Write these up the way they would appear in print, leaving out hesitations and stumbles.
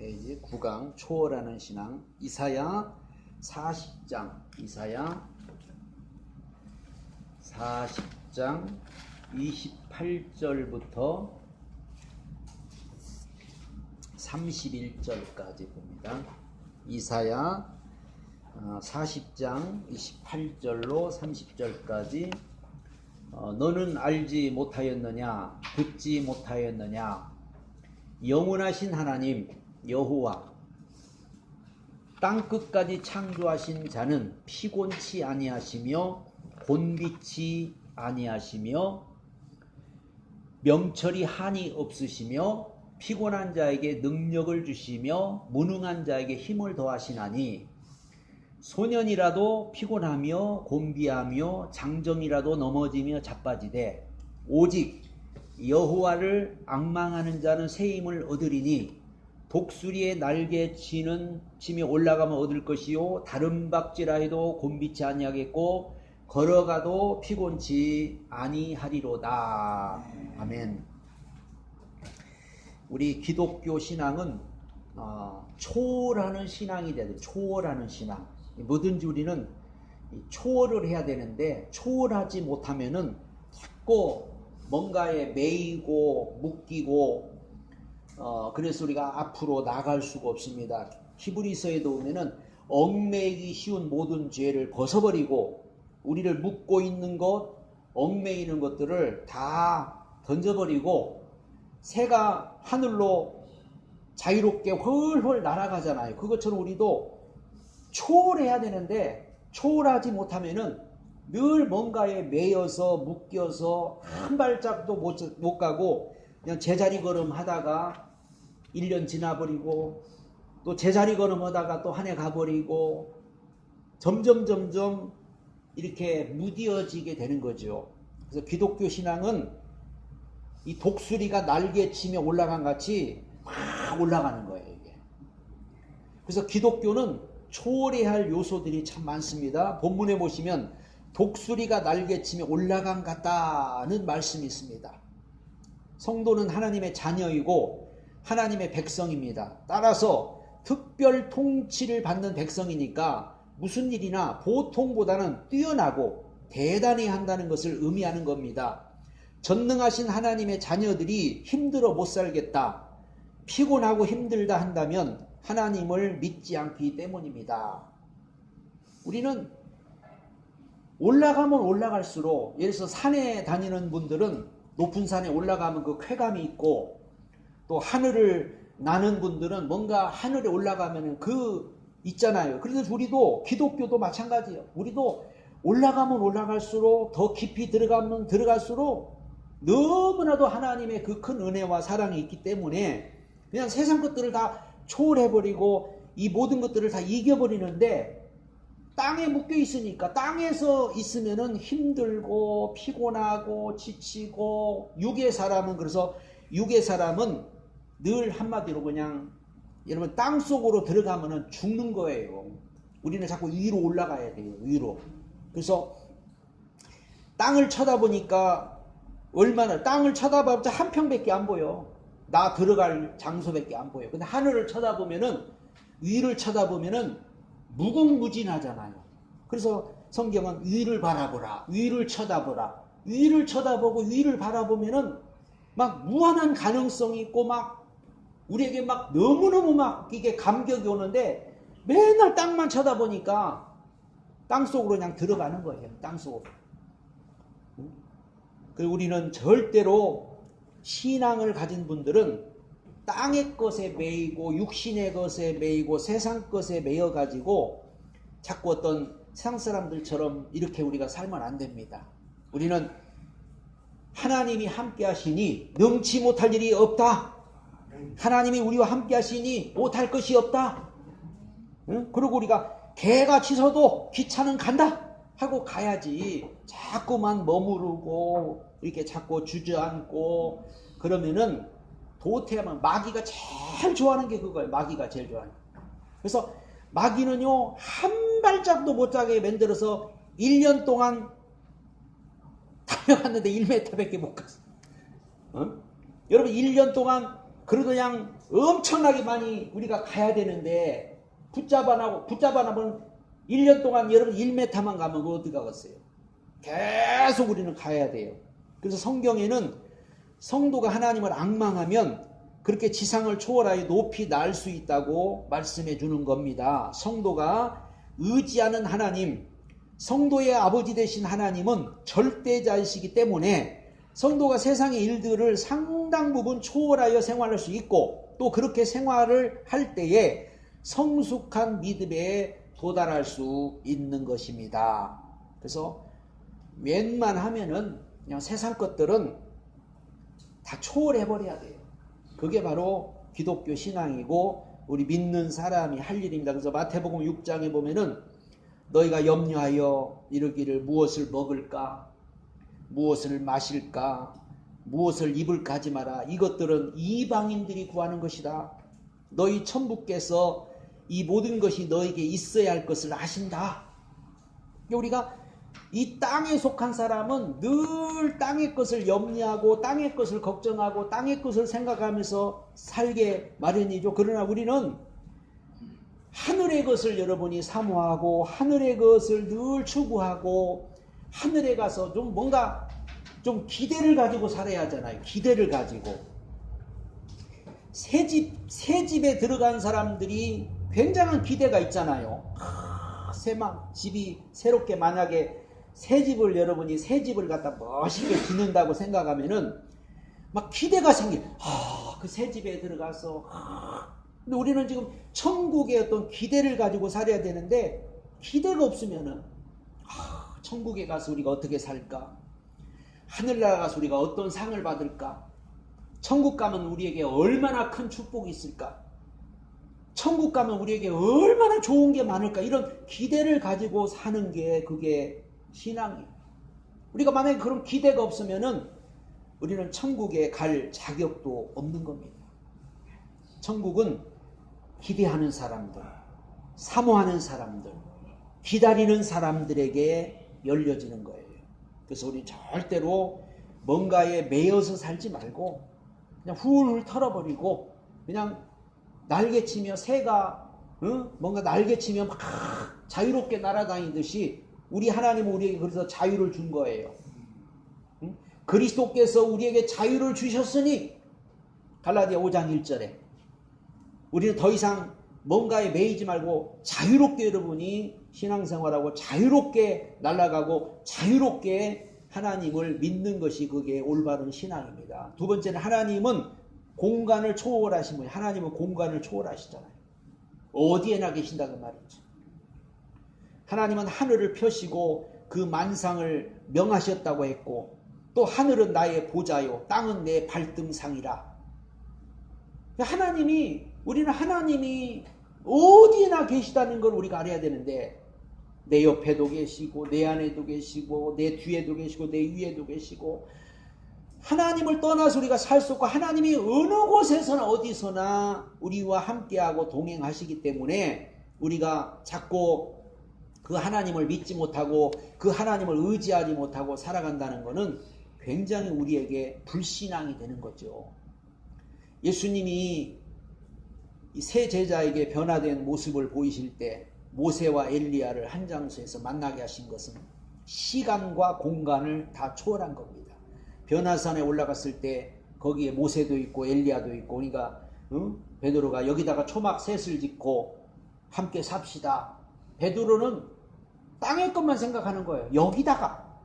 페이지 9강 초월하는 신앙 이사야 40장 이사야 40장 28절부터 31절까지 봅니다. 이사야 40장 28절로 30절까지 너는 알지 못하였느냐 듣지 못하였느냐 영원하신 하나님 여호와 땅끝까지 창조하신 자는 피곤치 아니하시며 곤비치 아니하시며 명철이 한이 없으시며 피곤한 자에게 능력을 주시며 무능한 자에게 힘을 더하시나니 소년이라도 피곤하며 곤비하며 장정이라도 넘어지며 자빠지되 오직 여호와를 앙망하는 자는 새 힘을 얻으리니 독수리의 날개 치며 올라가면 얻을 것이요 다름박질하 해도 곤비치 아니하겠고 걸어가도 피곤치 아니하리로다. 아멘. 우리 기독교 신앙은 초월하는 신앙이 돼야 돼요. 초월하는 신앙. 뭐든지 우리는 초월을 해야 되는데 초월하지 못하면은 자꾸 뭔가에 매이고 묶이고 그래서 우리가 앞으로 나갈 수가 없습니다. 히브리서에도 보면은 얽매이기 쉬운 모든 죄를 벗어버리고 우리를 묶고 있는 것, 얽매이는 것들을 다 던져버리고 새가 하늘로 자유롭게 훨훨 날아가잖아요. 그것처럼 우리도 초월해야 되는데 초월하지 못하면은 늘 뭔가에 매여서 묶여서 한 발짝도 못 가고 그냥 제자리 걸음 하다가 1년 지나버리고 또 제자리 걸음 하다가 또 한 해 가버리고 점점 이렇게 무뎌지게 되는 거죠. 그래서 기독교 신앙은 이 독수리가 날개치며 올라간 같이 막 올라가는 거예요. 이게. 그래서 기독교는 초월해야 할 요소들이 참 많습니다. 본문에 보시면 독수리가 날개치며 올라간 같다는 말씀이 있습니다. 성도는 하나님의 자녀이고 하나님의 백성입니다. 따라서 특별 통치를 받는 백성이니까 무슨 일이나 보통보다는 뛰어나고 대단히 한다는 것을 의미하는 겁니다. 전능하신 하나님의 자녀들이 힘들어 못 살겠다, 피곤하고 힘들다 한다면 하나님을 믿지 않기 때문입니다. 우리는 올라가면 올라갈수록 예를 들어서 산에 다니는 분들은 높은 산에 올라가면 그 쾌감이 있고 또 하늘을 나는 분들은 뭔가 하늘에 올라가면 그 있잖아요. 그래서 우리도 기독교도 마찬가지예요. 우리도 올라가면 올라갈수록 더 깊이 들어가면 들어갈수록 너무나도 하나님의 그 큰 은혜와 사랑이 있기 때문에 그냥 세상 것들을 다 초월해버리고 이 모든 것들을 다 이겨버리는데 땅에 묶여 있으니까 땅에서 있으면은 힘들고 피곤하고 지치고 육의 사람은 그래서 육의 사람은 늘 한마디로 그냥 여러분 땅 속으로 들어가면은 죽는 거예요. 우리는 자꾸 위로 올라가야 돼요. 위로. 그래서 땅을 쳐다보니까 얼마나 땅을 쳐다봐도 한 평밖에 안 보여. 나 들어갈 장소밖에 안 보여. 근데 하늘을 쳐다보면은 위를 쳐다보면은 무궁무진하잖아요. 그래서 성경은 위를 바라보라, 위를 쳐다보라, 위를 쳐다보고 위를 바라보면은 막 무한한 가능성이 있고 막 우리에게 막 너무너무 막 이게 감격이 오는데 맨날 땅만 쳐다보니까 땅 속으로 그냥 들어가는 거예요. 땅 속으로. 그리고 우리는 절대로 신앙을 가진 분들은 땅의 것에 매이고 육신의 것에 매이고 세상 것에 매여가지고 자꾸 어떤 세상 사람들처럼 이렇게 우리가 살면 안 됩니다. 우리는 하나님이 함께 하시니 능치 못할 일이 없다. 하나님이 우리와 함께 하시니 못할 것이 없다. 응? 그리고 우리가 개가 짖어도 기차는 간다 하고 가야지 자꾸만 머무르고 이렇게 자꾸 주저앉고 그러면은 도태하면 마귀가 제일 좋아하는 게 그거예요. 마귀가 제일 좋아하는 거. 그래서 마귀는요 한 발짝도 못 가게 만들어서 1년 동안 달려갔는데 1m밖에 못 갔어. 어? 여러분 1년 동안 그래도 그냥 엄청나게 많이 우리가 가야 되는데 붙잡아나면 1년 동안 여러분 1m만 가면 어디 가겠어요? 계속 우리는 가야 돼요. 그래서 성경에는 성도가 하나님을 앙망하면 그렇게 지상을 초월하여 높이 날 수 있다고 말씀해 주는 겁니다. 성도가 의지하는 하나님, 성도의 아버지 되신 하나님은 절대자이시기 때문에 성도가 세상의 일들을 상당 부분 초월하여 생활할 수 있고 또 그렇게 생활을 할 때에 성숙한 믿음에 도달할 수 있는 것입니다. 그래서 웬만하면은 그냥 세상 것들은 다 초월해버려야 돼요. 그게 바로 기독교 신앙이고 우리 믿는 사람이 할 일입니다. 그래서 마태복음 6장에 보면은 너희가 염려하여 이르기를 무엇을 먹을까, 무엇을 마실까, 무엇을 입을까 하지 마라. 이것들은 이방인들이 구하는 것이다. 너희 천부께서 이 모든 것이 너에게 있어야 할 것을 아신다. 우리가 이 땅에 속한 사람은 늘 땅의 것을 염려하고 땅의 것을 걱정하고 땅의 것을 생각하면서 살게 마련이죠. 그러나 우리는 하늘의 것을 여러분이 사모하고 하늘의 것을 늘 추구하고 하늘에 가서 좀 뭔가 좀 기대를 가지고 살아야 하잖아요. 기대를 가지고. 새 집에 들어간 사람들이 굉장한 기대가 있잖아요. 집이 새롭게 만약에 새 집을 여러분이 새 집을 갖다 멋있게 짓는다고 생각하면은 막 기대가 생겨. 그 새 집에 들어가서. 근데 우리는 지금 천국의 어떤 기대를 가지고 살아야 되는데 기대가 없으면은 천국에 가서 우리가 어떻게 살까? 하늘나라 가서 우리가 어떤 상을 받을까? 천국 가면 우리에게 얼마나 큰 축복이 있을까? 천국 가면 우리에게 얼마나 좋은 게 많을까? 이런 기대를 가지고 사는 게 그게 신앙이에요. 우리가 만약에 그런 기대가 없으면은 우리는 천국에 갈 자격도 없는 겁니다. 천국은 기대하는 사람들, 사모하는 사람들, 기다리는 사람들에게 열려지는 거예요. 그래서 우리 절대로 뭔가에 매여서 살지 말고 그냥 훌훌 털어버리고 그냥 날개치며 새가 뭔가 날개치며 막 자유롭게 날아다니듯이 우리 하나님은 우리에게 그래서 자유를 준 거예요. 그리스도께서 우리에게 자유를 주셨으니 갈라디아 5장 1절에 우리는 더 이상 뭔가에 매이지 말고 자유롭게 여러분이 신앙생활하고 자유롭게 날아가고 자유롭게 하나님을 믿는 것이 그게 올바른 신앙입니다. 두 번째는 하나님은 공간을 초월하신 분이에요. 하나님은 공간을 초월하시잖아요. 어디에나 계신다는 말이죠. 하나님은 하늘을 펴시고 그 만상을 명하셨다고 했고 또 하늘은 나의 보좌요 땅은 내 발등상이라. 우리는 하나님이 어디에나 계시다는 걸 우리가 알아야 되는데 내 옆에도 계시고 내 안에도 계시고 내 뒤에도 계시고 내 위에도 계시고 하나님을 떠나서 우리가 살 수 없고 하나님이 어느 곳에서나 어디서나 우리와 함께하고 동행하시기 때문에 우리가 자꾸 그 하나님을 믿지 못하고 그 하나님을 의지하지 못하고 살아간다는 것은 굉장히 우리에게 불신앙이 되는 거죠. 예수님이 이 세 제자에게 변화된 모습을 보이실 때 모세와 엘리야를 한 장소에서 만나게 하신 것은 시간과 공간을 다 초월한 겁니다. 변화산에 올라갔을 때 거기에 모세도 있고 엘리야도 있고 그러니까 베드로가 여기다가 초막 셋을 짓고 함께 삽시다. 베드로는 땅의 것만 생각하는 거예요. 여기다가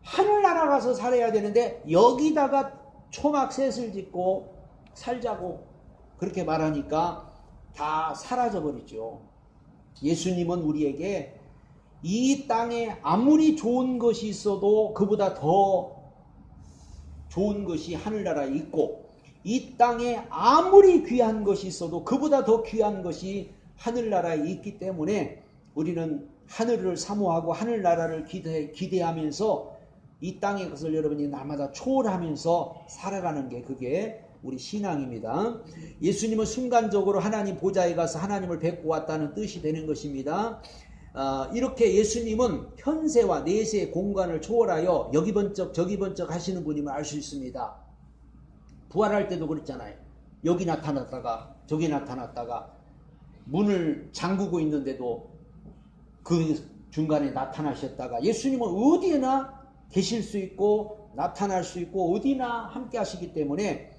하늘나라 가서 살아야 되는데 여기다가 초막 셋을 짓고 살자고 그렇게 말하니까 다 사라져버리죠. 예수님은 우리에게 이 땅에 아무리 좋은 것이 있어도 그보다 더 좋은 것이 하늘나라에 있고 이 땅에 아무리 귀한 것이 있어도 그보다 더 귀한 것이 하늘나라에 있기 때문에 우리는 하늘을 사모하고 하늘나라를 기대하면서 이 땅의 것을 여러분이 날마다 초월하면서 살아가는 게 그게 우리 신앙입니다. 예수님은 순간적으로 하나님 보좌에 가서 하나님을 뵙고 왔다는 뜻이 되는 것입니다. 이렇게 예수님은 현세와 내세의 공간을 초월하여 여기 번쩍 저기 번쩍 하시는 분임을 알 수 있습니다. 부활할 때도 그랬잖아요. 여기 나타났다가 저기 나타났다가 문을 잠그고 있는데도 그 중간에 나타나셨다가 예수님은 어디에나 계실 수 있고 나타날 수 있고 어디나 함께 하시기 때문에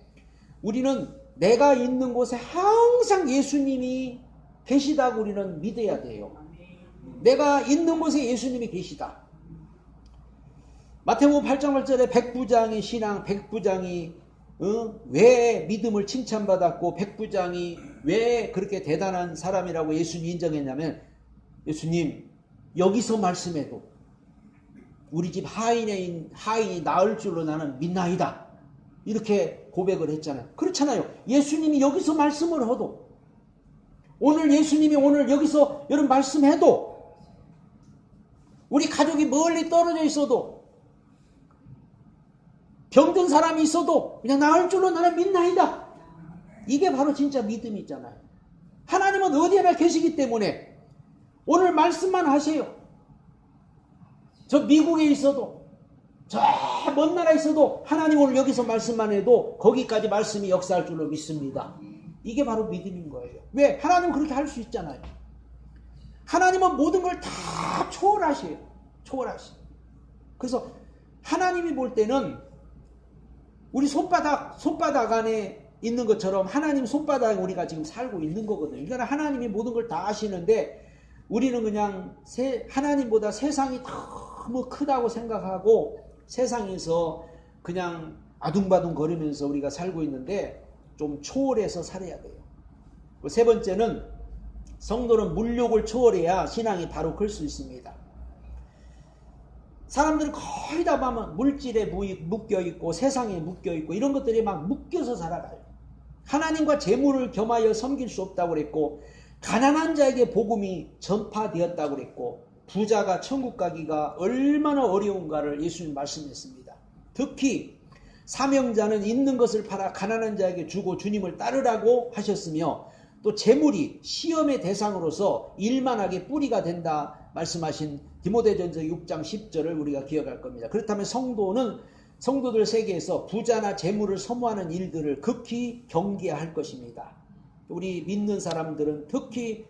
우리는 내가 있는 곳에 항상 예수님이 계시다고 우리는 믿어야 돼요. 내가 있는 곳에 예수님이 계시다. 마태복음 8장 8절에 백부장의 신앙, 백부장이 왜 믿음을 칭찬받았고 백부장이 왜 그렇게 대단한 사람이라고 예수님 인정했냐면 예수님 여기서 말씀해도 우리 집 하인이 나을 줄로 나는 믿나이다. 이렇게 고백을 했잖아요. 그렇잖아요. 예수님이 여기서 말씀을 해도 오늘 예수님이 오늘 여기서 여러분 말씀해도 우리 가족이 멀리 떨어져 있어도 병든 사람이 있어도 그냥 나을 줄로 나는 믿나이다. 이게 바로 진짜 믿음이 있잖아요. 하나님은 어디에나 계시기 때문에 오늘 말씀만 하세요. 저 미국에 있어도 저 먼 나라에 있어도 하나님 오늘 여기서 말씀만 해도 거기까지 말씀이 역사할 줄로 믿습니다. 이게 바로 믿음인 거예요. 왜? 하나님은 그렇게 할 수 있잖아요. 하나님은 모든 걸 다 초월하셔요. 초월하셔요. 그래서 하나님이 볼 때는 우리 손바닥 안에 있는 것처럼 하나님 손바닥에 우리가 지금 살고 있는 거거든요. 그러니까 하나님이 모든 걸 다 아시는데 우리는 그냥 하나님보다 세상이 너무 크다고 생각하고 세상에서 그냥 아둥바둥 거리면서 우리가 살고 있는데 좀 초월해서 살아야 돼요. 세 번째는 성도는 물욕을 초월해야 신앙이 바로 클 수 있습니다. 사람들은 거의 다 보면 물질에 묶여있고 세상에 묶여있고 이런 것들이 막 묶여서 살아가요. 하나님과 재물을 겸하여 섬길 수 없다고 그랬고 가난한 자에게 복음이 전파되었다고 그랬고 부자가 천국 가기가 얼마나 어려운가를 예수님 말씀했습니다. 특히 사명자는 있는 것을 팔아 가난한 자에게 주고 주님을 따르라고 하셨으며 또 재물이 시험의 대상으로서 일만하게 뿌리가 된다 말씀하신 디모데전서 6장 10절을 우리가 기억할 겁니다. 그렇다면 성도들 세계에서 부자나 재물을 소모하는 일들을 극히 경계할 것입니다. 우리 믿는 사람들은 특히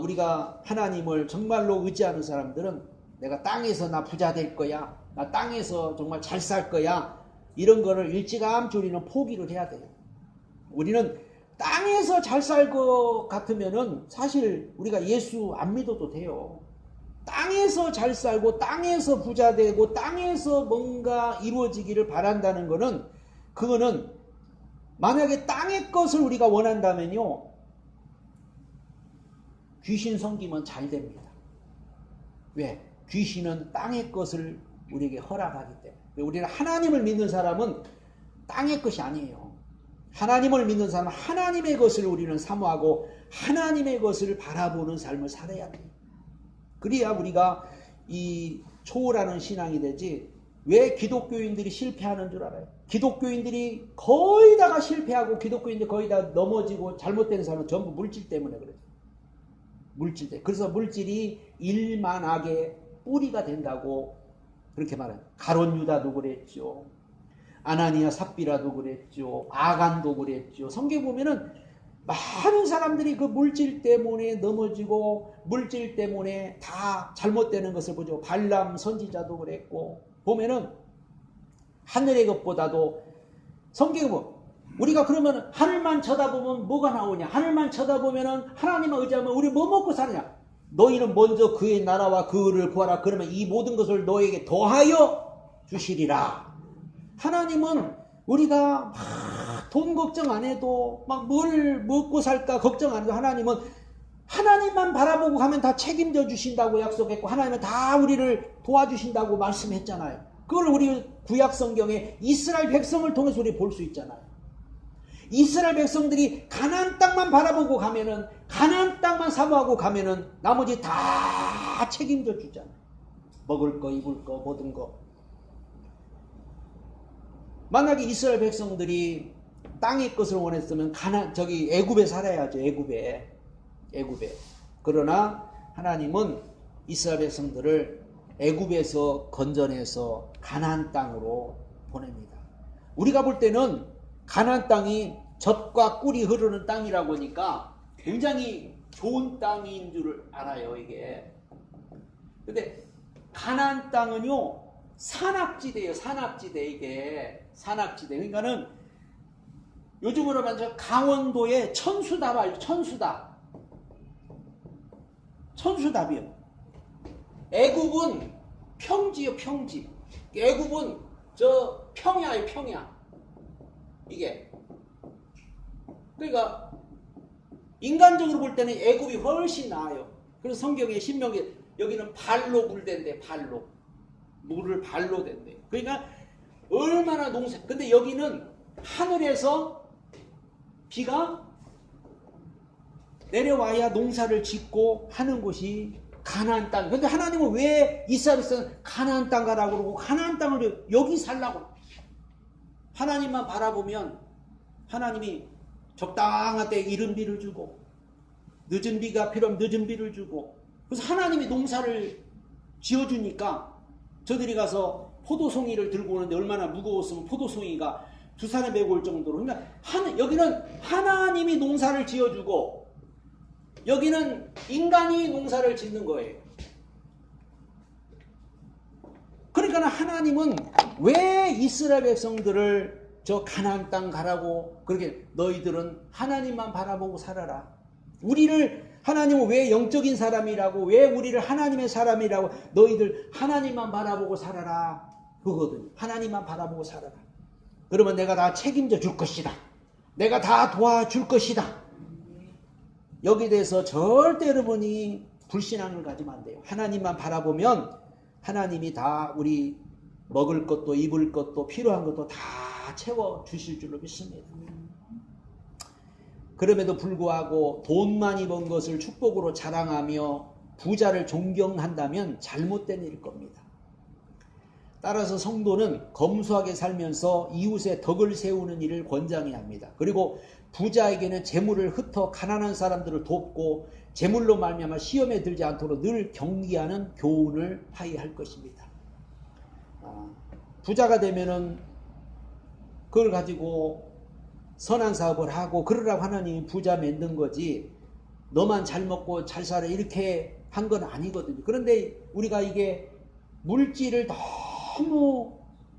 우리가 하나님을 정말로 의지하는 사람들은 내가 땅에서 나 부자 될 거야. 나 땅에서 정말 잘 살 거야. 이런 거를 일찌감치 우리는 포기를 해야 돼요. 우리는 땅에서 잘 살 것 같으면은 사실 우리가 예수 안 믿어도 돼요. 땅에서 잘 살고 땅에서 부자 되고 땅에서 뭔가 이루어지기를 바란다는 거는 그거는 만약에 땅의 것을 우리가 원한다면요. 귀신 섬기면 잘 됩니다. 왜? 귀신은 땅의 것을 우리에게 허락하기 때문에. 우리는 하나님을 믿는 사람은 땅의 것이 아니에요. 하나님을 믿는 사람은 하나님의 것을 우리는 사모하고 하나님의 것을 바라보는 삶을 살아야 돼요. 그래야 우리가 이 초월하는 신앙이 되지. 왜 기독교인들이 실패하는 줄 알아요? 기독교인들이 거의 다가 실패하고 기독교인들이 거의 다 넘어지고 잘못된 사람은 전부 물질 때문에 그러죠. 물질 때문에. 그래서 물질이 일만하게 뿌리가 된다고 그렇게 말해요. 가룟 유다도 그랬죠. 아나니아 삽비라도 그랬죠. 아간도 그랬죠. 성경 보면은 많은 사람들이 그 물질 때문에 넘어지고 물질 때문에 다 잘못되는 것을 보죠. 발람 선지자도 그랬고 보면은 하늘의 것보다도 성경에 보면 우리가 그러면 하늘만 쳐다보면 뭐가 나오냐? 하늘만 쳐다보면은 하나님을 의지하면 우리 뭐 먹고 사느냐? 너희는 먼저 그의 나라와 그를 구하라. 그러면 이 모든 것을 너에게 더하여 주시리라. 하나님은 우리가 막 돈 걱정 안 해도 막 뭘 먹고 살까 걱정 안 해도 하나님은 하나님만 바라보고 가면 다 책임져 주신다고 약속했고 하나님은 다 우리를 도와주신다고 말씀했잖아요. 그걸 우리 구약 성경에 이스라엘 백성을 통해서 우리 볼 수 있잖아요. 이스라엘 백성들이 가나안 땅만 바라보고 가면은 가나안 땅만 사모하고 가면은 나머지 다 책임져 주잖아요. 먹을 거, 입을 거, 모든 거. 만약에 이스라엘 백성들이 땅의 것을 원했으면 애굽에 살아야죠. 애굽에. 그러나 하나님은 이스라엘 백성들을 애굽에서 건져내서 가나안 땅으로 보냅니다. 우리가 볼 때는 가나안 땅이 젖과 꿀이 흐르는 땅이라고 하니까 굉장히 좋은 땅인 줄 알아요, 이게. 근데 가나안 땅은요, 산악지대예요, 산악지대. 이게 산악지대. 그러니까는 요즘으로 말해서 강원도의 천수답 알죠? 천수답. 천수답이요. 애굽은 평지요, 평지. 애굽은 저 평야예요, 평야. 이게. 그러니까 인간적으로 볼 때는 애굽이 훨씬 나아요. 그래서 성경에 신명기 여기는 발로 물댄대, 발로. 물을 발로 댄대. 그러니까 얼마나 농사. 근데 여기는 하늘에서 비가 내려와야 농사를 짓고 하는 곳이 가나안 땅. 근데 하나님은 왜 이스라엘에서는 가나안 땅 가라고 그러고 가나안 땅을 여기 살라고. 하나님만 바라보면 하나님이 적당한 때 이른 비를 주고 늦은 비가 필요하면 늦은 비를 주고, 그래서 하나님이 농사를 지어주니까 저들이 가서 포도송이를 들고 오는데 얼마나 무거웠으면 포도송이가 두 산에 메고 올 정도로. 그러니까 여기는 하나님이 농사를 지어주고 여기는 인간이 농사를 짓는 거예요. 그러니까 하나님은 왜 이스라엘 백성들을 저 가나안 땅 가라고 그렇게 너희들은 하나님만 바라보고 살아라. 우리를 하나님은 왜 영적인 사람이라고, 왜 우리를 하나님의 사람이라고, 너희들 하나님만 바라보고 살아라. 그거거든요. 하나님만 바라보고 살아라. 그러면 내가 다 책임져 줄 것이다. 내가 다 도와줄 것이다. 여기에 대해서 절대 여러분이 불신앙을 가지면 안 돼요. 하나님만 바라보면 하나님이 다 우리 먹을 것도 입을 것도 필요한 것도 다 채워주실 줄로 믿습니다. 그럼에도 불구하고 돈 많이 번 것을 축복으로 자랑하며 부자를 존경한다면 잘못된 일일 겁니다. 따라서 성도는 검소하게 살면서 이웃의 덕을 세우는 일을 권장해야 합니다. 그리고 부자에게는 재물을 흩어 가난한 사람들을 돕고 재물로 말미암아 시험에 들지 않도록 늘 경계하는 교훈을 하여야 할 것입니다. 부자가 되면은 그걸 가지고 선한 사업을 하고 그러라고 하나님이 부자 만든 거지, 너만 잘 먹고 잘 살아 이렇게 한 건 아니거든요. 그런데 우리가 이게 물질을 너무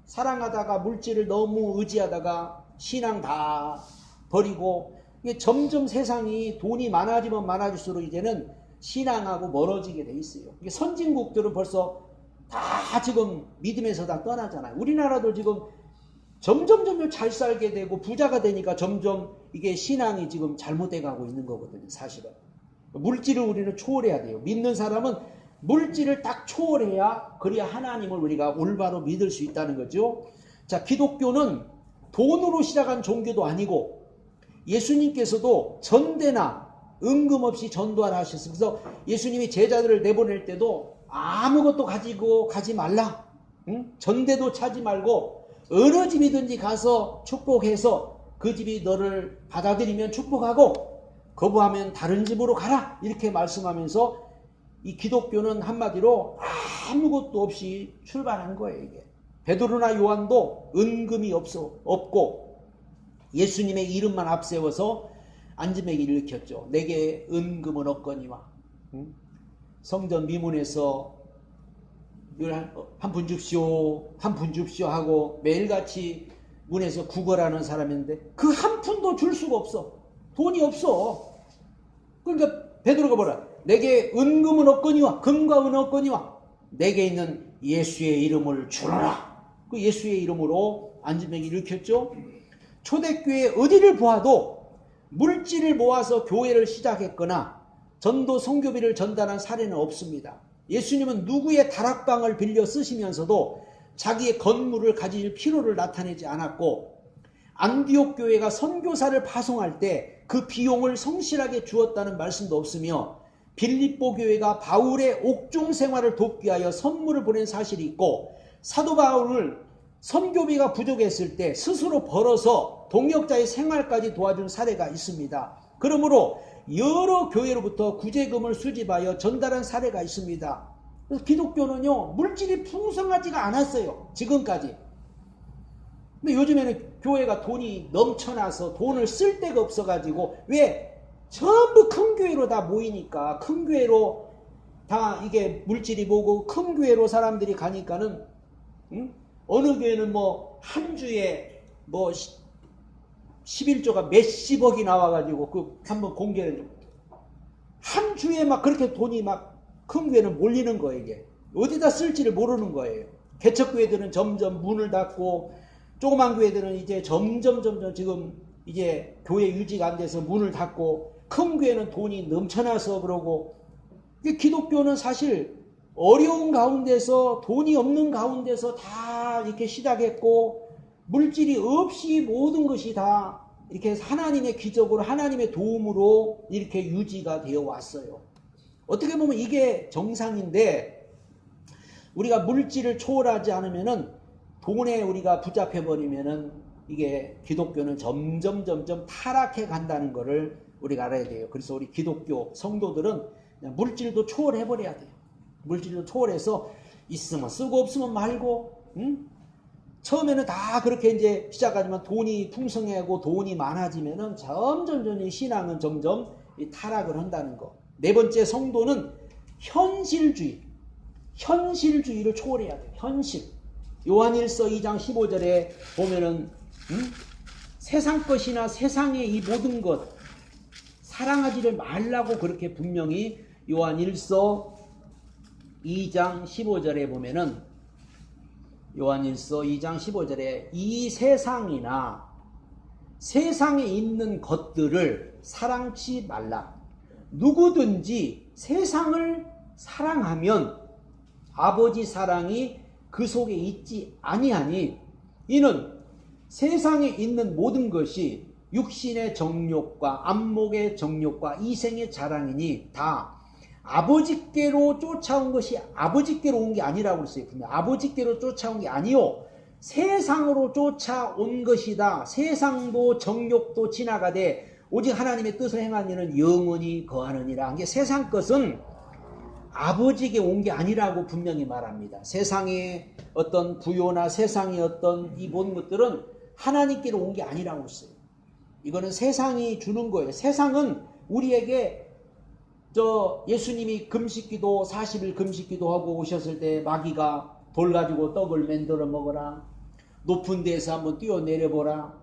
사랑하다가 물질을 너무 의지하다가 신앙 다 버리고, 이게 점점 세상이 돈이 많아지면 많아질수록 이제는 신앙하고 멀어지게 돼 있어요. 이게 선진국들은 벌써 다 지금 믿음에서 다 떠나잖아요. 우리나라도 지금 점점 잘 살게 되고 부자가 되니까 점점 이게 신앙이 지금 잘못돼 가고 있는 거거든요, 사실은. 물질을 우리는 초월해야 돼요. 믿는 사람은 물질을 딱 초월해야, 그래야 하나님을 우리가 올바로 믿을 수 있다는 거죠. 자, 기독교는 돈으로 시작한 종교도 아니고 예수님께서도 전대나 은금 없이 전도하라 하셨어요. 그래서 예수님이 제자들을 내보낼 때도 아무것도 가지고 가지 말라. 응? 전대도 차지 말고 어느 집이든지 가서 축복해서 그 집이 너를 받아들이면 축복하고 거부하면 다른 집으로 가라. 이렇게 말씀하면서 이 기독교는 한마디로 아무것도 없이 출발한 거예요, 이게. 베드로나 요한도 은금이 없고 예수님의 이름만 앞세워서 안지매기를 일으켰죠. 내게 은금은 없거니와. 성전 미문에서 한 푼 줍시오, 한 푼 줍시오 하고 매일같이 문에서 구걸하는 사람인데 그 한 푼도 줄 수가 없어. 돈이 없어. 그러니까 베드로가 뭐라? 내게 은금은 없거니와 금과 은 없거니와 내게 있는 예수의 이름을 주라. 그 예수의 이름으로 안지매기를 일으켰죠. 초대교회 어디를 보아도 물질을 모아서 교회를 시작했거나 전도 선교비를 전달한 사례는 없습니다. 예수님은 누구의 다락방을 빌려 쓰시면서도 자기의 건물을 가질 필요를 나타내지 않았고, 안디옥 교회가 선교사를 파송할 때 그 비용을 성실하게 주었다는 말씀도 없으며, 빌립보 교회가 바울의 옥중 생활을 돕기 위하여 선물을 보낸 사실이 있고, 사도 바울을 선교비가 부족했을 때 스스로 벌어서 동역자의 생활까지 도와준 사례가 있습니다. 그러므로 여러 교회로부터 구제금을 수집하여 전달한 사례가 있습니다. 그래서 기독교는요, 물질이 풍성하지가 않았어요, 지금까지. 근데 요즘에는 교회가 돈이 넘쳐나서 돈을 쓸 데가 없어가지고, 왜? 전부 큰 교회로 다 모이니까, 큰 교회로 다 이게 물질이 보고, 큰 교회로 사람들이 가니까는, 응? 어느 교회는 뭐, 한 주에 뭐, 11조가 몇십억이 나와가지고, 그 한번 공개를 좀. 한 주에 막 그렇게 돈이 막 큰 교회는 몰리는 거예요, 이게. 어디다 쓸지를 모르는 거예요. 개척교회들은 점점 문을 닫고, 조그만 교회들은 이제 점점 지금 이제 교회 유지가 안 돼서 문을 닫고, 큰 교회는 돈이 넘쳐나서 그러고, 기독교는 사실 어려운 가운데서, 돈이 없는 가운데서 다 이렇게 시작했고, 물질이 없이 모든 것이 다 이렇게 하나님의 기적으로, 하나님의 도움으로 이렇게 유지가 되어 왔어요. 어떻게 보면 이게 정상인데, 우리가 물질을 초월하지 않으면은, 돈에 우리가 붙잡혀 버리면은, 이게 기독교는 점점 타락해 간다는 것을 우리가 알아야 돼요. 그래서 우리 기독교 성도들은 그냥 물질도 초월해 버려야 돼요. 물질도 초월해서 있으면 쓰고 없으면 말고, 응? 처음에는 다 그렇게 이제 시작하지만 돈이 풍성하고 돈이 많아지면은 점점 이 신앙은 점점 타락을 한다는 거. 네 번째, 성도는 현실주의를 초월해야 돼요. 현실. 요한일서 2장 15절에 보면은, 세상 것이나 세상의 이 모든 것 사랑하지를 말라고 그렇게 분명히 요한일서 2장 15절에 보면은, 요한일서 2장 15절에 이 세상이나 세상에 있는 것들을 사랑치 말라. 누구든지 세상을 사랑하면 아버지 사랑이 그 속에 있지 아니하니, 이는 세상에 있는 모든 것이 육신의 정욕과 안목의 정욕과 이생의 자랑이니 다 아버지께로 쫓아온 것이 아버지께로 온 게 아니라고 했어요. 아버지께로 쫓아온 게 아니요, 세상으로 쫓아온 것이다. 세상도 정욕도 지나가되 오직 하나님의 뜻을 행하는 이는 영원히 거하느니라. 이게 세상 것은 아버지에게 온 게 아니라고 분명히 말합니다. 세상의 어떤 부요나 세상의 어떤 이 모든 것들은 하나님께로 온 게 아니라고 했어요. 이거는 세상이 주는 거예요. 세상은 우리에게 예수님이 금식기도 40일 금식기도 하고 오셨을 때 마귀가 돌 가지고 떡을 만들어 먹어라, 높은 데에서 한번 뛰어내려보라,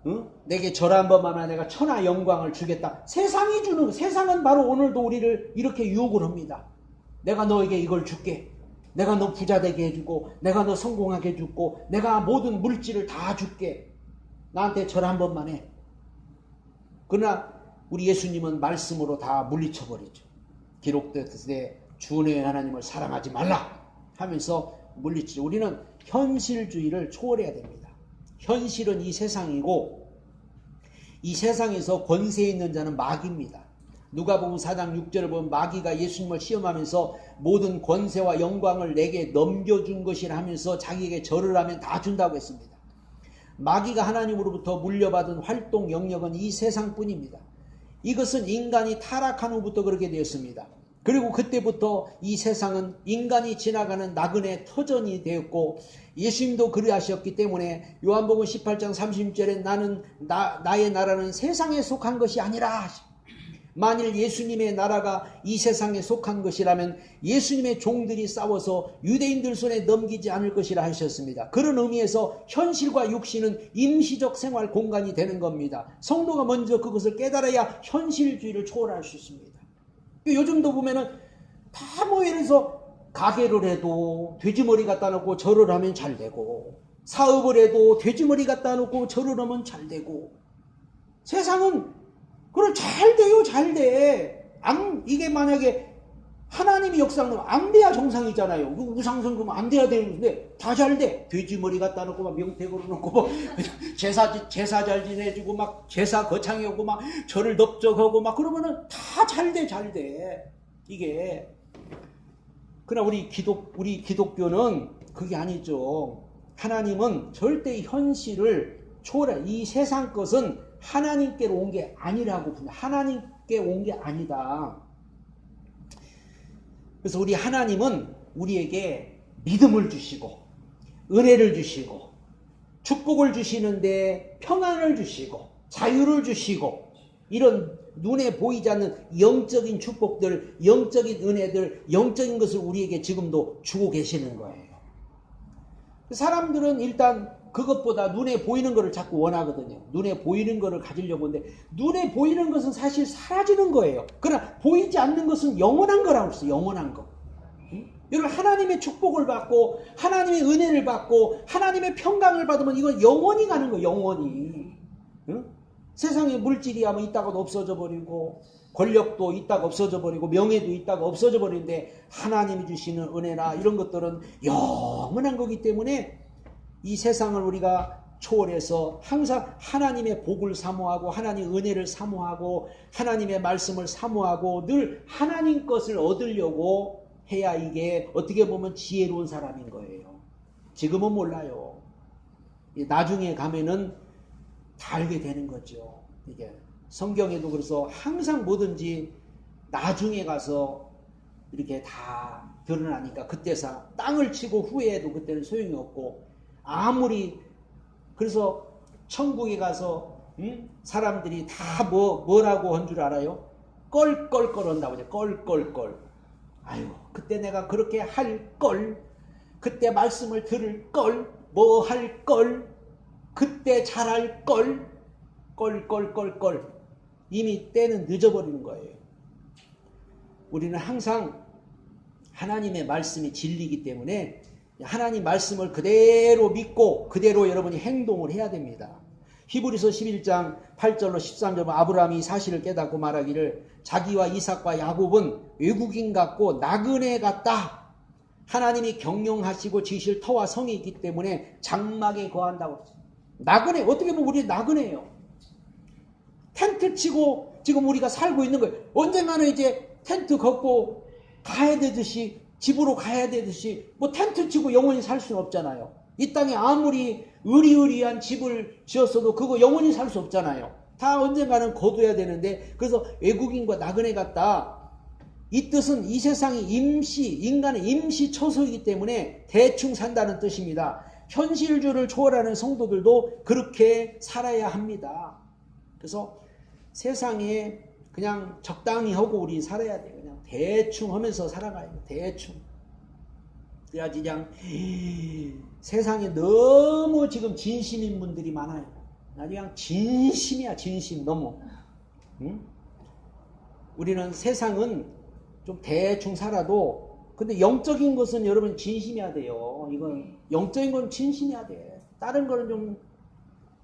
응? 내게 절 한 번만 하면 내가 천하 영광을 주겠다. 세상이 주는 거. 세상은 바로 오늘도 우리를 이렇게 유혹을 합니다. 내가 너에게 이걸 줄게. 내가 너 부자 되게 해주고, 내가 너 성공하게 해주고, 내가 모든 물질을 다 줄게. 나한테 절 한 번만 해. 그러나 우리 예수님은 말씀으로 다 물리쳐버리죠. 기록되었을 주 너의 하나님을 사랑하지 말라 하면서 물리치죠. 우리는 현실주의를 초월해야 됩니다. 현실은 이 세상이고, 이 세상에서 권세 있는 자는 마귀입니다. 누가복음 4장 6절을 보면 마귀가 예수님을 시험하면서 모든 권세와 영광을 내게 넘겨준 것이라 하면서 자기에게 절을 하면 다 준다고 했습니다. 마귀가 하나님으로부터 물려받은 활동 영역은 이 세상뿐입니다. 이것은 인간이 타락한 후부터 그렇게 되었습니다. 그리고 그때부터 이 세상은 인간이 지나가는 나그네 터전이 되었고, 예수님도 그러하셨기 때문에 요한복음 18장 30절에 나의 나라는 세상에 속한 것이 아니라, 만일 예수님의 나라가 이 세상에 속한 것이라면 예수님의 종들이 싸워서 유대인들 손에 넘기지 않을 것이라 하셨습니다. 그런 의미에서 현실과 육신은 임시적 생활 공간이 되는 겁니다. 성도가 먼저 그것을 깨달아야 현실주의를 초월할 수 있습니다. 요즘도 보면은 다 뭐 예를 들어서 가게를 해도 돼지머리 갖다 놓고 절을 하면 잘 되고, 사업을 해도 돼지머리 갖다 놓고 절을 하면 잘 되고, 세상은 그럼 잘 돼요, 잘 돼. 이게 만약에 하나님이 역사하면 안 돼야 정상이잖아요. 우상성 그러면 안 돼야 되는데 다 잘 돼. 돼지머리 갖다 놓고 막 명태고로 놓고 뭐 제사 잘 지내주고 막 제사 거창해 오고 막 절을 넓적하고 막 그러면은 다 잘 돼, 잘 돼. 이게. 그러나 우리 기독교는 그게 아니죠. 하나님은 절대 현실을 초월해. 이 세상 것은 하나님께로 온 게 아니라고, 하나님께 온 게 아니다. 그래서 우리 하나님은 우리에게 믿음을 주시고 은혜를 주시고 축복을 주시는데 평안을 주시고 자유를 주시고 이런 눈에 보이지 않는 영적인 축복들, 영적인 은혜들, 영적인 것을 우리에게 지금도 주고 계시는 거예요. 사람들은 일단 그것보다 눈에 보이는 것을 자꾸 원하거든요. 눈에 보이는 것을 가지려고 하는데 눈에 보이는 것은 사실 사라지는 거예요. 그러나 보이지 않는 것은 영원한 거라고 했어요. 영원한 거. 여러분 하나님의 축복을 받고 하나님의 은혜를 받고 하나님의 평강을 받으면 이건 영원히 가는 거예요. 영원히. 응? 세상에 물질이 하면 있다가도 없어져 버리고 권력도 있다가 없어져 버리고 명예도 있다가 없어져 버리는데 하나님이 주시는 은혜나 이런 것들은 영원한 거기 때문에 이 세상을 우리가 초월해서 항상 하나님의 복을 사모하고 하나님의 은혜를 사모하고 하나님의 말씀을 사모하고 늘 하나님 것을 얻으려고 해야 이게 어떻게 보면 지혜로운 사람인 거예요. 지금은 몰라요. 나중에 가면은 다 알게 되는 거죠. 이게 성경에도 그래서 항상 뭐든지 나중에 가서 이렇게 다 드러나니까 그때서 땅을 치고 후회해도 그때는 소용이 없고 아무리 그래서 천국에 가서 사람들이 다 뭐라고 한 줄 알아요? 껄껄껄 한다고 하죠. 껄껄껄. 아유 그때 내가 그렇게 할 걸, 그때 말씀을 들을 걸, 뭐 할 걸, 그때 잘할 걸, 껄껄껄껄. 이미 때는 늦어버리는 거예요. 우리는 항상 하나님의 말씀이 진리이기 때문에 하나님 말씀을 그대로 믿고 그대로 여러분이 행동을 해야 됩니다. 히브리서 11장 8절로 13절 아브라함이 이 사실을 깨닫고 말하기를 자기와 이삭과 야곱은 외국인 같고 나그네 같다. 하나님이 경영하시고 지실 터와 성이 있기 때문에 장막에 거한다고. 나그네, 어떻게 보면 우리 나그네예요. 텐트 치고 지금 우리가 살고 있는 거예요. 언젠가는 이제 텐트 걷고 가야 되듯이 집으로 가야 되듯이 뭐 텐트 치고 영원히 살 수는 없잖아요. 이 땅에 아무리 의리의리한 집을 지었어도 그거 영원히 살 수 없잖아요. 다 언젠가는 거둬야 되는데 그래서 외국인과 나그네 같다. 이 뜻은 이 세상이 인간의 임시 처소이기 때문에 대충 산다는 뜻입니다. 현실주의를 초월하는 성도들도 그렇게 살아야 합니다. 그래서 세상에 그냥 적당히 하고 우리 살아야 돼요. 그냥 대충 하면서 살아가야 돼요. 대충. 그래야지 그냥 세상에 너무 지금 진심인 분들이 많아요. 나 그냥 진심이야. 진심 너무. 응? 우리는 세상은 좀 대충 살아도 근데 영적인 것은 여러분 진심해야 돼요. 이건 영적인 건 진심해야 돼. 다른 거는 좀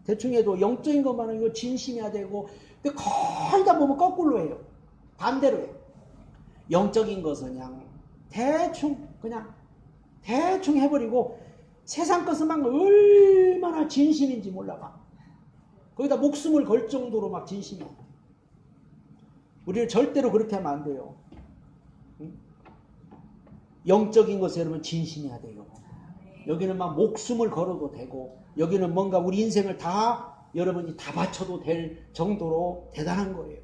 대충 해도 영적인 것만은 이거 진심해야 되고 근데 거의 다 보면 거꾸로 해요. 반대로 해요. 영적인 것은 그냥 그냥 대충 해버리고 세상 것은 막 얼마나 진심인지 몰라봐. 거기다 목숨을 걸 정도로 막 진심이야. 우리는 절대로 그렇게 하면 안 돼요. 영적인 것에 여러분 진심해야 돼요. 여기는 막 목숨을 걸어도 되고 여기는 뭔가 우리 인생을 다 여러분이 다 바쳐도 될 정도로 대단한 거예요.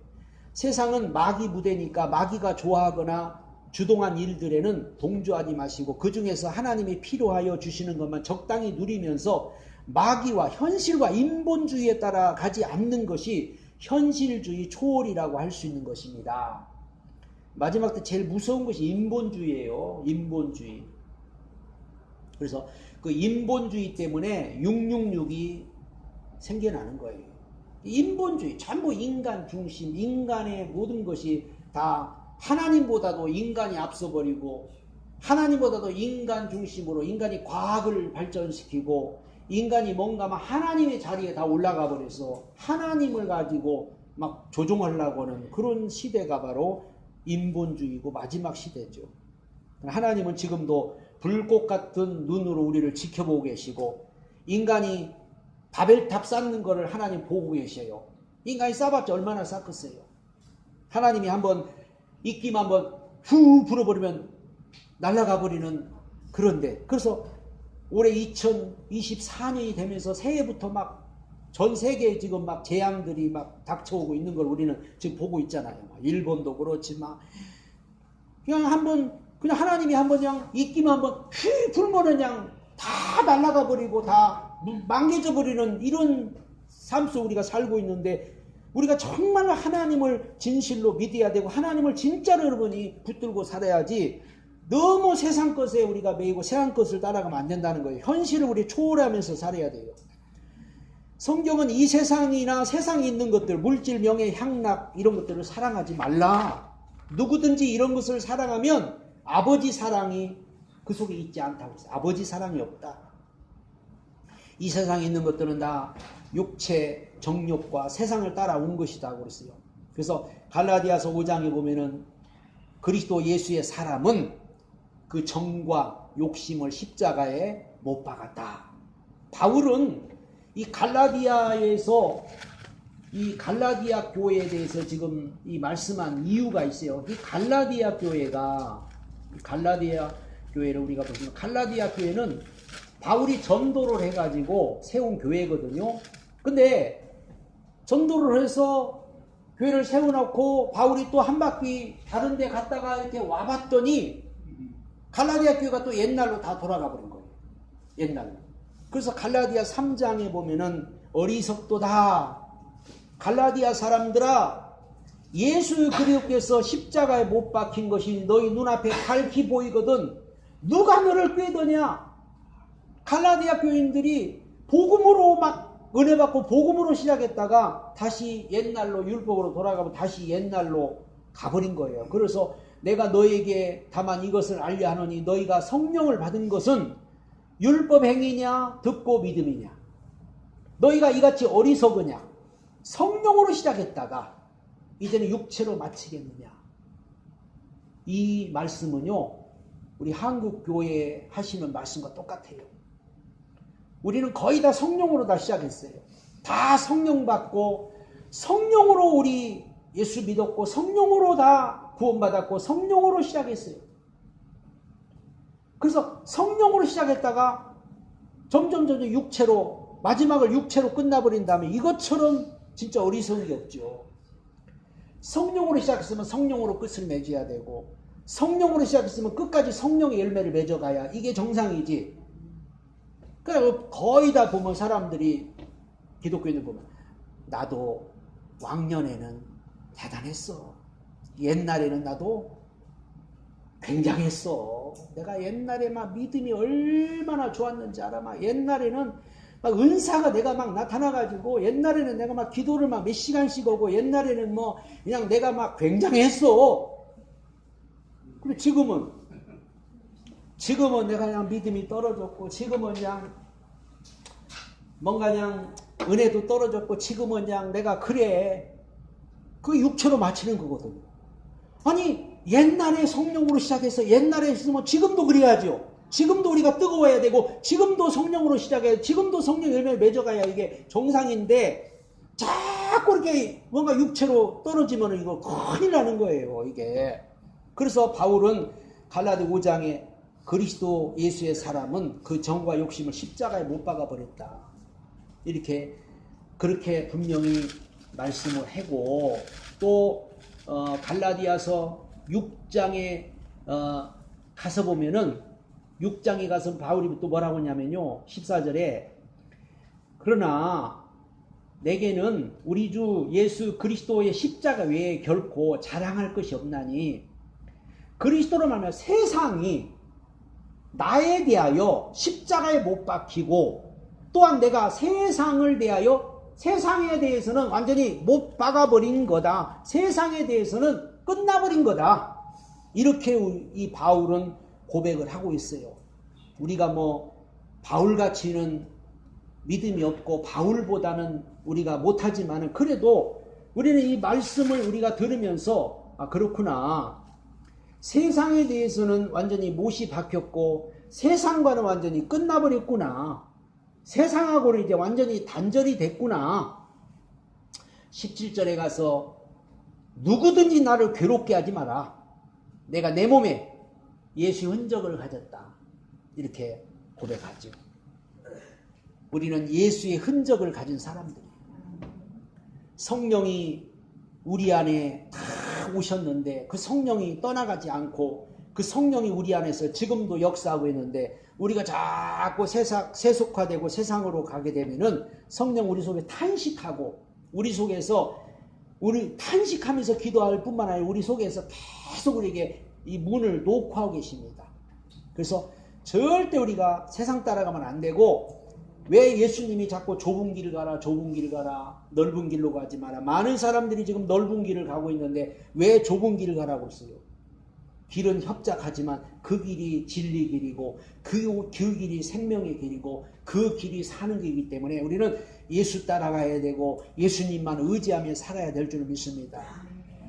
세상은 마귀 무대니까 마귀가 좋아하거나 주동한 일들에는 동조하지 마시고 그 중에서 하나님이 필요하여 주시는 것만 적당히 누리면서 마귀와 현실과 인본주의에 따라 가지 않는 것이 현실주의 초월이라고 할 수 있는 것입니다. 마지막 때 제일 무서운 것이 인본주의예요. 인본주의. 그래서 그 인본주의 때문에 666이 생겨나는 거예요. 인본주의, 전부 인간 중심, 인간의 모든 것이 다 하나님보다도 인간이 앞서버리고 하나님보다도 인간 중심으로 인간이 과학을 발전시키고 인간이 뭔가 막 하나님의 자리에 다 올라가 버려서 하나님을 가지고 막 조종하려고 하는 그런 시대가 바로 인본주의고 마지막 시대죠. 하나님은 지금도 불꽃 같은 눈으로 우리를 지켜보고 계시고 인간이 바벨탑 쌓는 거를 하나님 보고 계셔요. 인간이 쌓아봤자 얼마나 쌓겠어요. 하나님이 한번 입김 한번 후 불어버리면 날아가 버리는 그런데 그래서 올해 2024년이 되면서 새해부터 막 전 세계에 지금 막 재앙들이 막 닥쳐오고 있는 걸 우리는 지금 보고 있잖아요. 일본도 그렇지만 그냥 한번 그냥 하나님이 한번 그냥 입김 한번 휘 불면은 그냥 다 날아가 버리고 다 망개져 버리는 이런 삶 속 우리가 살고 있는데, 우리가 정말 하나님을 진실로 믿어야 되고 하나님을 진짜로 여러분이 붙들고 살아야지, 너무 세상 것에 우리가 매이고 세상 것을 따라가면 안 된다는 거예요. 현실을 우리 초월하면서 살아야 돼요. 성경은 이 세상이나 세상에 있는 것들, 물질, 명예, 향락 이런 것들을 사랑하지 말라. 누구든지 이런 것을 사랑하면 아버지 사랑이 그 속에 있지 않다고 했어요. 아버지 사랑이 없다. 이 세상에 있는 것들은 다 육체, 정욕과 세상을 따라온 것이다 그랬어요. 그래서 갈라디아서 5장에 보면은 그리스도 예수의 사람은 그 정과 욕심을 십자가에 못 박았다. 바울은 이 갈라디아에서 이 갈라디아 교회에 대해서 지금 이 말씀한 이유가 있어요. 이 갈라디아 교회가, 갈라디아 교회를 우리가 보시면, 갈라디아 교회는 바울이 전도를 해가지고 세운 교회거든요. 근데 전도를 해서 교회를 세워놓고 바울이 또 한 바퀴 다른 데 갔다가 이렇게 와봤더니 갈라디아 교회가 또 옛날로 다 돌아가 버린 거예요. 옛날로. 그래서 갈라디아 3장에 보면은 어리석도다. 갈라디아 사람들아, 예수 그리스도께서 십자가에 못 박힌 것이 너희 눈앞에 밝히 보이거든 누가 너를 꾀더냐. 갈라디아 교인들이 복음으로 막 은혜 받고 복음으로 시작했다가 다시 옛날로 율법으로 돌아가고 다시 옛날로 가버린 거예요. 그래서 내가 너에게 다만 이것을 알려 하노니 너희가 성령을 받은 것은 율법 행위냐 듣고 믿음이냐. 너희가 이같이 어리석으냐. 성령으로 시작했다가 이제는 육체로 마치겠느냐. 이 말씀은요, 우리 한국 교회에 하시는 말씀과 똑같아요. 우리는 거의 다 성령으로 다 시작했어요. 다 성령 받고 성령으로 우리 예수 믿었고 성령으로 다 구원받았고 성령으로 시작했어요. 그래서 성령으로 시작했다가 점점 육체로, 마지막을 육체로 끝나버린 다음에 이것처럼 진짜 어리석은 게 없죠. 성령으로 시작했으면 성령으로 끝을 맺어야 되고 성령으로 시작했으면 끝까지 성령의 열매를 맺어가야 이게 정상이지. 그러니까 거의 다 보면 사람들이, 기독교인들 보면 나도 왕년에는 대단했어. 옛날에는 나도 굉장했어. 내가 옛날에 막 믿음이 얼마나 좋았는지 알아. 막 옛날에는 막 은사가 내가 막 나타나가지고 옛날에는 내가 막 기도를 막 몇 시간씩 하고 옛날에는 뭐 그냥 내가 막 굉장했어. 근데 지금은 내가 그냥 믿음이 떨어졌고 지금은 그냥 뭔가 그냥 은혜도 떨어졌고 지금은 그냥 내가 그래. 그 육체로 마치는 거거든요. 아니 옛날에 성령으로 시작해서 옛날에 있으면 지금도 그래야죠. 지금도 우리가 뜨거워야 되고 지금도 성령으로 시작해야, 지금도 성령 열매를 맺어가야 이게 정상인데 자꾸 이렇게 뭔가 육체로 떨어지면 이거 큰일 나는 거예요, 이게. 그래서 바울은 갈라디 5장에 그리스도 예수의 사람은 그 정과 욕심을 십자가에 못 박아버렸다. 이렇게 그렇게 분명히 말씀을 하고, 또 갈라디아서 6장에 가서 보면은 6장에 가서 바울이 또 뭐라고 하냐면요, 14절에 그러나 내게는 우리 주 예수 그리스도의 십자가 외에 결코 자랑할 것이 없나니 그리스도로 말하면 세상이 나에 대하여 십자가에 못 박히고 또한 내가 세상을 대하여, 세상에 대해서는 완전히 못 박아버린 거다. 세상에 대해서는 끝나버린 거다. 이렇게 이 바울은 고백을 하고 있어요. 우리가 뭐 바울같이는 믿음이 없고 바울보다는 우리가 못하지만 그래도 우리는 이 말씀을 우리가 들으면서 아 그렇구나. 세상에 대해서는 완전히 못이 박혔고 세상과는 완전히 끝나버렸구나. 세상하고는 이제 완전히 단절이 됐구나. 17절에 가서 누구든지 나를 괴롭게 하지 마라. 내가 내 몸에 예수의 흔적을 가졌다. 이렇게 고백하죠. 우리는 예수의 흔적을 가진 사람들이에요. 성령이 우리 안에 다 오셨는데 그 성령이 떠나가지 않고 그 성령이 우리 안에서 지금도 역사하고 있는데 우리가 자꾸 세속화되고 세상으로 가게 되면은 성령 우리 속에 탄식하고 우리 속에서 우리 탄식하면서 기도할 뿐만 아니라 우리 속에서 계속 우리에게 이 문을 놓고 하고 계십니다. 그래서 절대 우리가 세상 따라가면 안 되고 왜 예수님이 자꾸 좁은 길 가라 좁은 길 가라 넓은 길로 가지 마라. 많은 사람들이 지금 넓은 길을 가고 있는데 왜 좁은 길을 가라고 했어요. 길은 협착하지만 그 길이 진리 길이고 그 길이 생명의 길이고 그 길이 사는 길이기 때문에 우리는 예수 따라가야 되고 예수님만 의지하며 살아야 될 줄 믿습니다.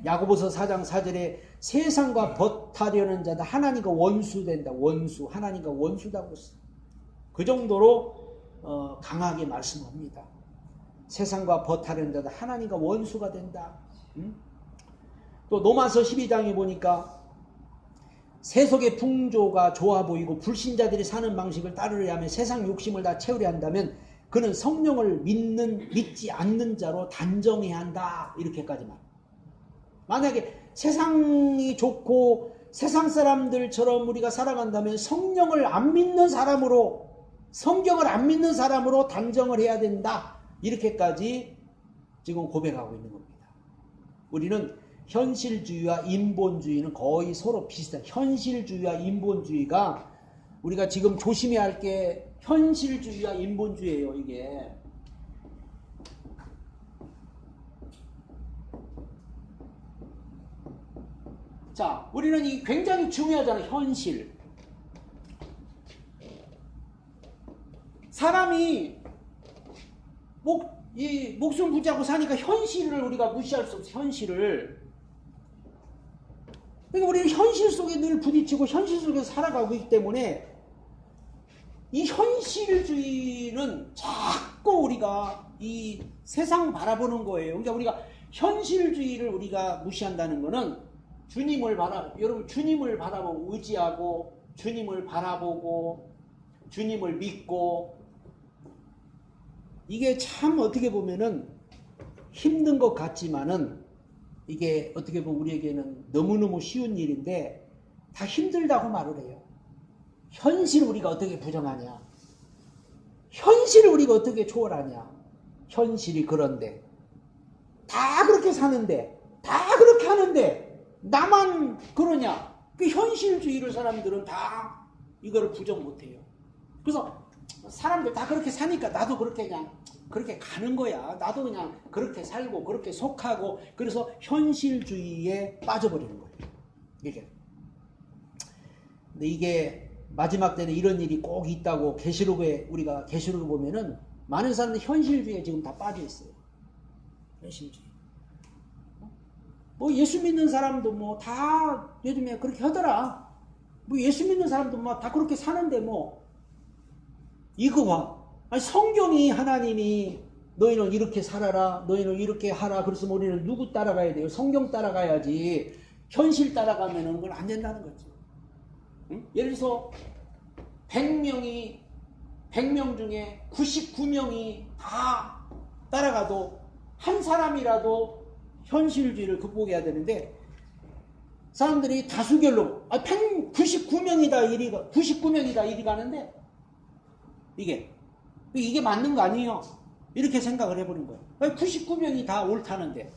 야고보서 4장 4절에 세상과 벗하려는 자다 하나님과 원수된다. 원수 하나님과 원수다고 했어요. 그 정도로 강하게 말씀합니다. 세상과 벗하려는 자다 하나님과 원수가 된다. 또 로마서 12장에 보니까 세속의 풍조가 좋아 보이고 불신자들이 사는 방식을 따르려 하면 세상 욕심을 다 채우려 한다면 그는 성령을 믿지 않는 자로 단정해야 한다. 이렇게까지만. 만약에 세상이 좋고 세상 사람들처럼 우리가 살아간다면 성령을 안 믿는 사람으로 성경을 안 믿는 사람으로 단정을 해야 된다. 이렇게까지 지금 고백하고 있는 겁니다. 우리는 현실주의와 인본주의는 거의 서로 비슷한 현실주의와 인본주의가 우리가 지금 조심해야 할 게 현실주의와 인본주의예요. 이게 자, 우리는 이 굉장히 중요하잖아요. 현실. 사람이 목숨 부지하고 사니까 현실을 우리가 무시할 수 없어. 현실을. 그러니까 우리는 현실 속에 늘 부딪히고 현실 속에서 살아가고 있기 때문에 이 현실주의는 자꾸 우리가 이 세상 바라보는 거예요. 그러니까 우리가 현실주의를 우리가 무시한다는 거는 여러분 주님을 바라보고 의지하고 주님을 바라보고 주님을 믿고 이게 참 어떻게 보면은 힘든 것 같지만은 이게 어떻게 보면 우리에게는 너무너무 쉬운 일인데 다 힘들다고 말을 해요. 현실을 우리가 어떻게 부정하냐? 현실을 우리가 어떻게 초월하냐? 현실이 그런데 다 그렇게 사는데 다 그렇게 하는데 나만 그러냐? 그 현실주의를 사람들은 다 이거를 부정 못해요. 그래서 사람들 다 그렇게 사니까 나도 그렇게 그냥 그렇게 가는 거야. 나도 그냥 그렇게 살고 그렇게 속하고 그래서 현실주의에 빠져버리는 거예요. 이게. 근데 이게 마지막 때는 이런 일이 꼭 있다고 계시록에 우리가 계시록을 보면은 많은 사람들이 현실주의에 지금 다 빠져 있어요. 현실주의. 뭐 예수 믿는 사람도 뭐 다 요즘에 그렇게 하더라. 뭐 예수 믿는 사람도 뭐 다 그렇게 사는데 뭐 이거 봐. 아니 성경이 하나님이 너희는 이렇게 살아라. 너희는 이렇게 하라. 그래서 우리는 누구 따라가야 돼요? 성경 따라가야지. 현실 따라가면은 그건 안 된다는 거죠. 응? 예를 들어서 100명 중에 99명이 다 따라가도 한 사람이라도 현실주의를 극복해야 되는데 사람들이 다수결로 99명이다 이리 가는데 이게 맞는 거 아니에요? 이렇게 생각을 해보는 거예요. 99명이 다 옳다는데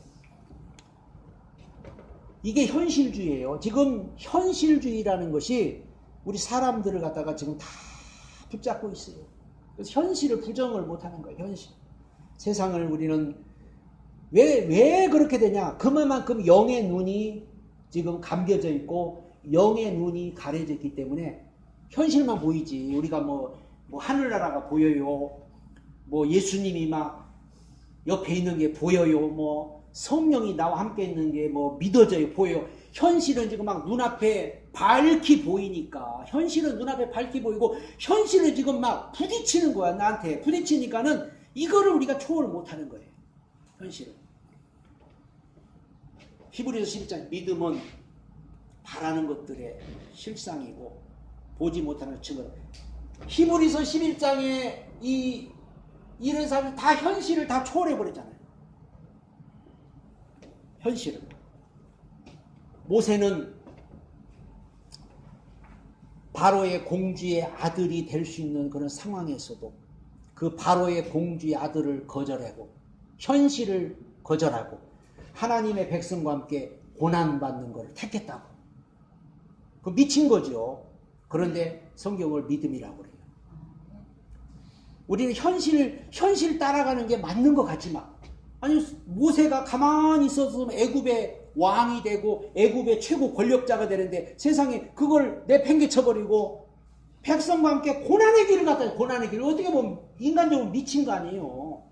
이게 현실주의예요. 지금 현실주의라는 것이 우리 사람들을 갖다가 지금 다 붙잡고 있어요. 그래서 현실을 부정을 못하는 거예요. 현실. 세상을 우리는 왜 그렇게 되냐? 그만큼 영의 눈이 지금 감겨져 있고 영의 눈이 가려져 있기 때문에 현실만 보이지. 우리가 뭐 하늘나라가 보여요. 뭐 예수님이 막 옆에 있는 게 보여요. 뭐 성령이 나와 함께 있는 게 뭐 믿어져요. 보여요. 현실은 지금 막 눈앞에 밝히 보이니까 현실은 눈앞에 밝히 보이고 현실은 지금 막 부딪히는 거야. 나한테 부딪히니까는 이거를 우리가 초월을 못하는 거예요. 현실은. 히브리서 11장 믿음은 바라는 것들의 실상이고 보지 못하는 것 증거. 히브리서 11장에 이런 사람이 다 현실을 다 초월해버리잖아요. 현실을. 모세는 바로의 공주의 아들이 될 수 있는 그런 상황에서도 그 바로의 공주의 아들을 거절하고 현실을 거절하고 하나님의 백성과 함께 고난받는 것을 택했다고. 그 미친 거죠. 그런데 성경을 믿음이라고 그래요. 우리는 현실 따라가는 게 맞는 것 같지만, 아니, 모세가 가만히 있었으면 애굽의 왕이 되고 애굽의 최고 권력자가 되는데 세상에 그걸 내팽개쳐버리고 백성과 함께 고난의 길을 갔다. 고난의 길을 어떻게 보면 인간적으로 미친 거 아니에요.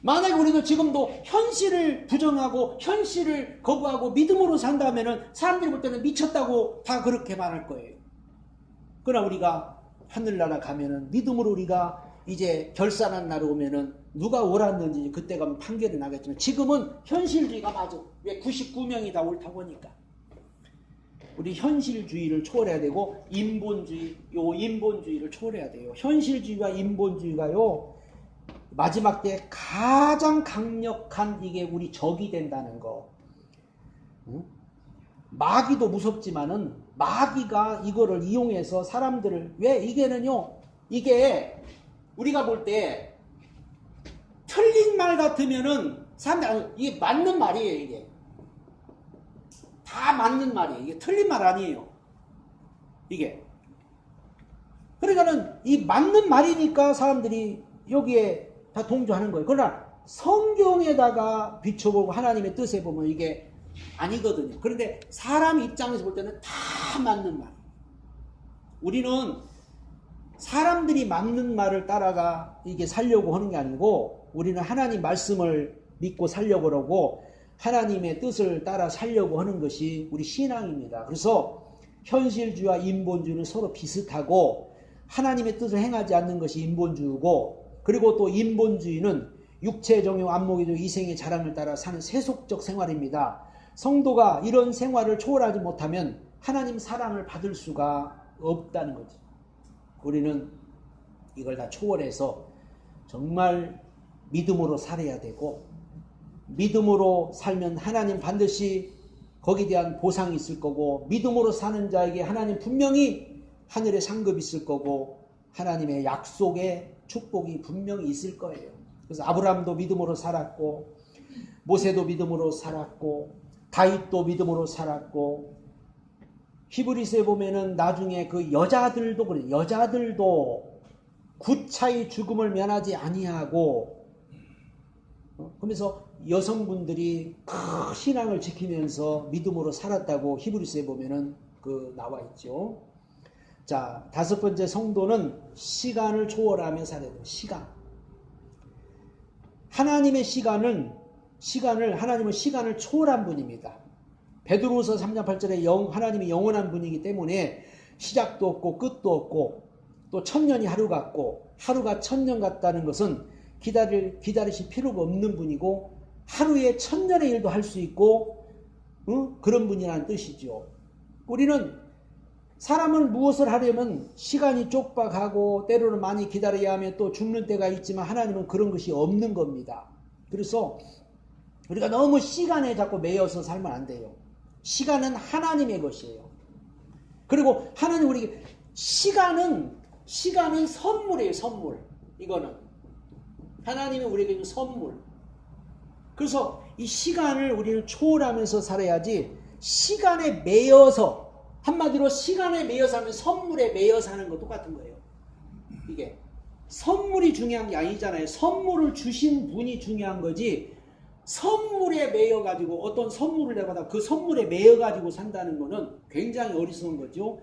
만약에 우리도 지금도 현실을 부정하고 현실을 거부하고 믿음으로 산다면은 사람들이 볼 때는 미쳤다고 다 그렇게 말할 거예요. 그러나 우리가 하늘나라 가면은 믿음으로 우리가 이제 결산한 날 오면은 누가 옳았는지 그때 가면 판결이 나겠지만 지금은 현실주의가 맞아. 왜 99명이 다 옳다고 하니까. 우리 현실주의를 초월해야 되고 인본주의를 초월해야 돼요. 현실주의와 인본주의가요. 마지막 때 가장 강력한 이게 우리 적이 된다는 거. 마귀도 무섭지만은 마귀가 이거를 이용해서 사람들을 왜 이게 우리가 볼 때 틀린 말 같으면은 사람들 이게 맞는 말이에요. 이게 다 맞는 말이에요. 이게 틀린 말 아니에요. 이게 그러니까는 이 맞는 말이니까 사람들이 여기에 다 동조하는 거예요. 그러나 성경에다가 비춰보고 하나님의 뜻에 보면 이게 아니거든요. 그런데 사람 입장에서 볼 때는 다 맞는 말. 우리는 사람들이 맞는 말을 따라가 이게 살려고 하는 게 아니고 우리는 하나님 말씀을 믿고 살려고 그러고 하나님의 뜻을 따라 살려고 하는 것이 우리 신앙입니다. 그래서 현실주의와 인본주의는 서로 비슷하고 하나님의 뜻을 행하지 않는 것이 인본주의고 그리고 또 인본주의는 육체 정욕, 안목의 정, 이생의 자랑을 따라 사는 세속적 생활입니다. 성도가 이런 생활을 초월하지 못하면 하나님 사랑을 받을 수가 없다는 거죠. 우리는 이걸 다 초월해서 정말 믿음으로 살아야 되고 믿음으로 살면 하나님 반드시 거기에 대한 보상이 있을 거고 믿음으로 사는 자에게 하나님 분명히 하늘의 상급이 있을 거고 하나님의 약속의 축복이 분명히 있을 거예요. 그래서 아브라함도 믿음으로 살았고 모세도 믿음으로 살았고 다윗도 믿음으로 살았고 히브리서에 보면은 나중에 그 여자들도 그래요. 여자들도 구차히 죽음을 면하지 아니하고 그러면서 여성분들이 그 신앙을 지키면서 믿음으로 살았다고 히브리서에 보면은 그 나와 있죠. 자, 다섯 번째 성도는 시간을 초월하며 살아야 돼요. 시간. 하나님은 시간을 초월한 분입니다. 베드로후서 3장 8절에 하나님이 영원한 분이기 때문에 시작도 없고 끝도 없고 또 천년이 하루 같고 하루가 천년 같다는 것은 기다리실 필요가 없는 분이고 하루에 천년의 일도 할 수 있고 그런 분이라는 뜻이죠. 우리는 사람은 무엇을 하려면 시간이 촉박하고 때로는 많이 기다려야 하며 또 죽는 때가 있지만 하나님은 그런 것이 없는 겁니다. 그래서 우리가 너무 시간에 자꾸 매여서 살면 안 돼요. 시간은 하나님의 것이에요. 그리고 하나님 우리에게 시간은 선물이에요. 선물. 이거는 하나님이 우리에게 준 선물. 그래서 이 시간을 우리는 초월하면서 살아야지 시간에 매여서 한마디로 시간에 매여서 하면 선물에 매여서 하는 거 똑같은 거예요. 이게 선물이 중요한 게 아니잖아요. 선물을 주신 분이 중요한 거지 선물에 매여가지고 어떤 선물을 내가 받아 그 선물에 매여가지고 산다는 거는 굉장히 어리석은 거죠.